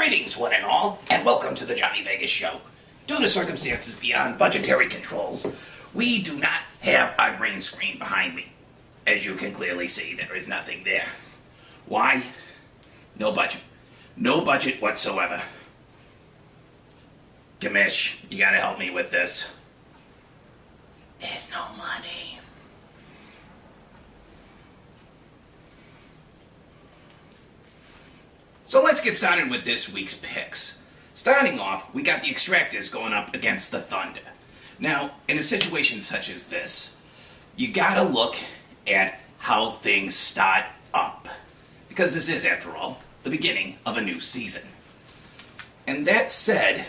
Greetings, one and all, and welcome to the Johnny Vegas Show. Due to circumstances beyond budgetary controls, we do not have a green screen behind me. As you can clearly see, there is nothing there. Why? No budget. No budget whatsoever. Gamish, you gotta help me with this. There's no money. So let's get started with this week's picks. Starting off, we got the Extractors going up against the Thunder. Now, in a situation such as this, you gotta look at how things start up. Because this is, after all, the beginning of a new season. And that said,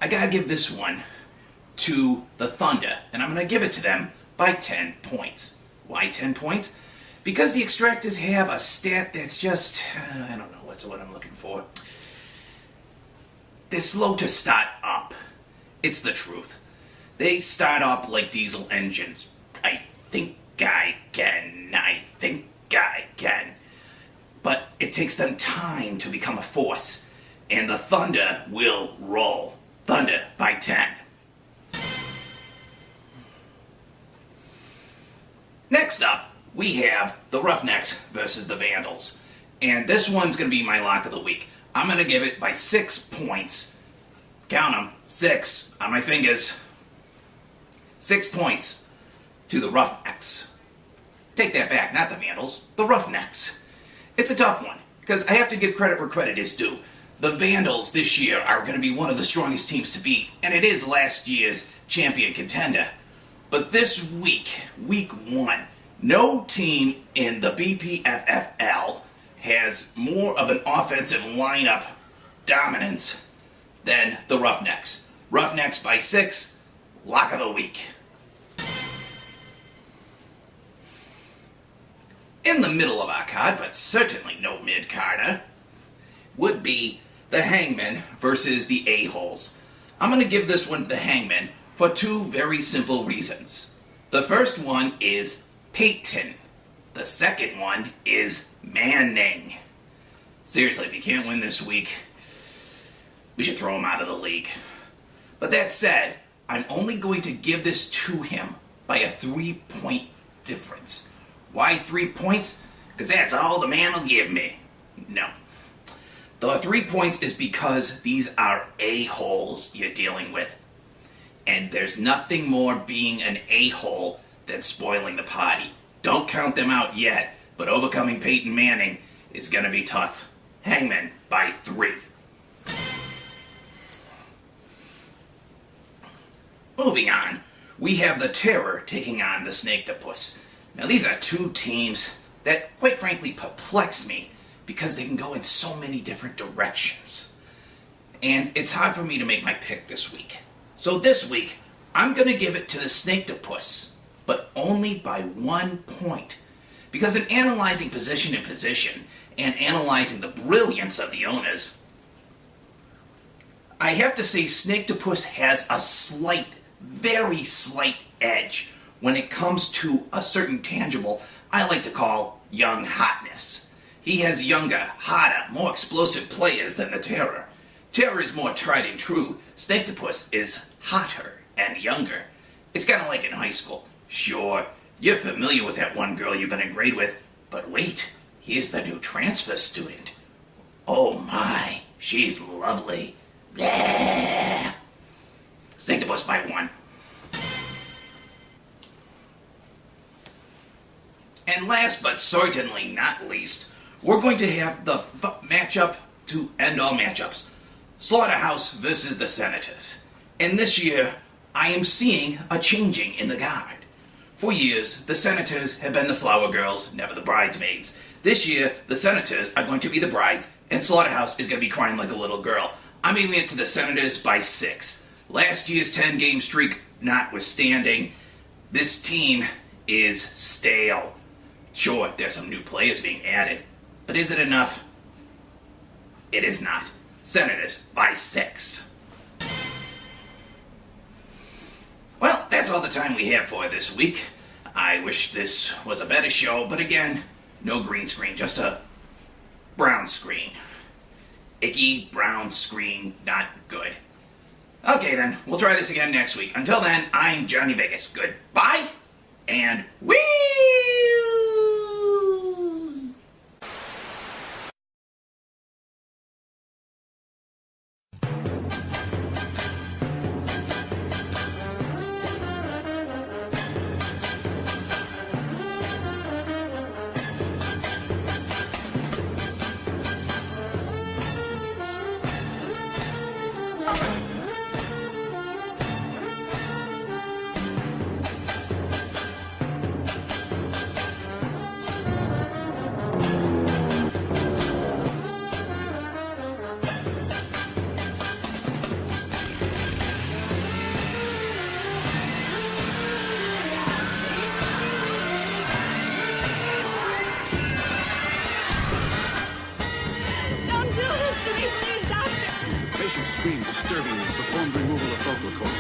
I gotta give this one to the Thunder, and I'm gonna give it to them by 10 points. Why 10 points? Because the Extractors have a stat that's just, I don't know, what's what I'm looking for. They're slow to start up. It's the truth. They start up like diesel engines. I think I can. But it takes them time to become a force. And the Thunder will roll. Thunder by 10. Next up, we have the Roughnecks versus the Vandals. And this one's going to be my lock of the week. I'm going to give it by 6 points. Count them. 6 on my fingers. 6 points to the Roughnecks. Take that back, not the Vandals, the Roughnecks. It's a tough one, because I have to give credit where credit is due. The Vandals this year are going to be one of the strongest teams to beat, and it is last year's champion contender. But this week, week 1, no team in the BPFFL has more of an offensive lineup dominance than the Roughnecks. Roughnecks by 6, lock of the week. In the middle of our card, but certainly no mid-carder, would be the Hangmen versus the A-holes. I'm going to give this one to the Hangmen for 2 very simple reasons. The first one is Peyton. The second one is Manning. Seriously, if he can't win this week, we should throw him out of the league. But that said, I'm only going to give this to him by a 3-point difference. Why 3 points? Because that's all the man will give me. No. The 3 points is because these are a-holes you're dealing with. And there's nothing more being an a-hole than spoiling the party. Don't count them out yet, but overcoming Peyton Manning is going to be tough. Hangman by 3. Moving on, we have the Terror taking on the Snakeoctopus. Now these are 2 teams that quite frankly perplex me because they can go in so many different directions. And it's hard for me to make my pick this week. So this week, I'm going to give it to the Snakeoctopus, but only by 1 point. Because in analyzing position and position, and analyzing the brilliance of the owners, I have to say Snakeoctopus has a slight, very slight edge when it comes to a certain tangible I like to call young hotness. He has younger, hotter, more explosive players than the Terror. Terror is more tried and true. Snakeoctopus is hotter and younger. It's kind of like in high school. Sure, you're familiar with that one girl you've been in grade with, but wait, here's the new transfer student. Oh my, she's lovely. Blah. Snakeoctopus by 1. And last but certainly not least, we're going to have the matchup to end all matchups. Slaughterhouse versus the Senators. And this year, I am seeing a changing in the guard. For years, the Senators have been the flower girls, never the bridesmaids. This year, the Senators are going to be the brides, and Slaughterhouse is going to be crying like a little girl. I'm giving it to the Senators by 6. Last year's 10-game streak notwithstanding, this team is stale. Sure, there's some new players being added, but is it enough? It is not. Senators by 6. Well, that's all the time we have for this week. I wish this was a better show, but again, no green screen, just a brown screen. icky brown screen, not good. Okay then, we'll try this again next week. Until then, I'm Johnny Vegas. Goodbye, and whee! Patient screamed disturbingly, performed removal of vocal cords.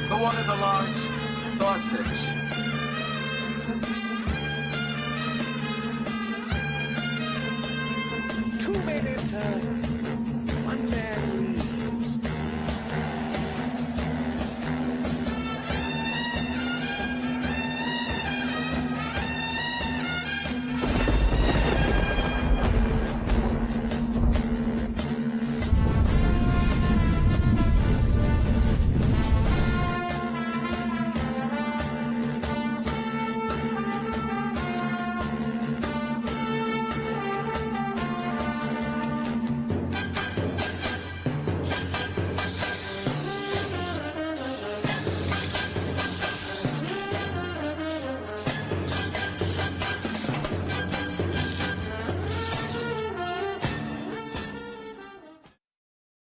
Who wanted a large sausage?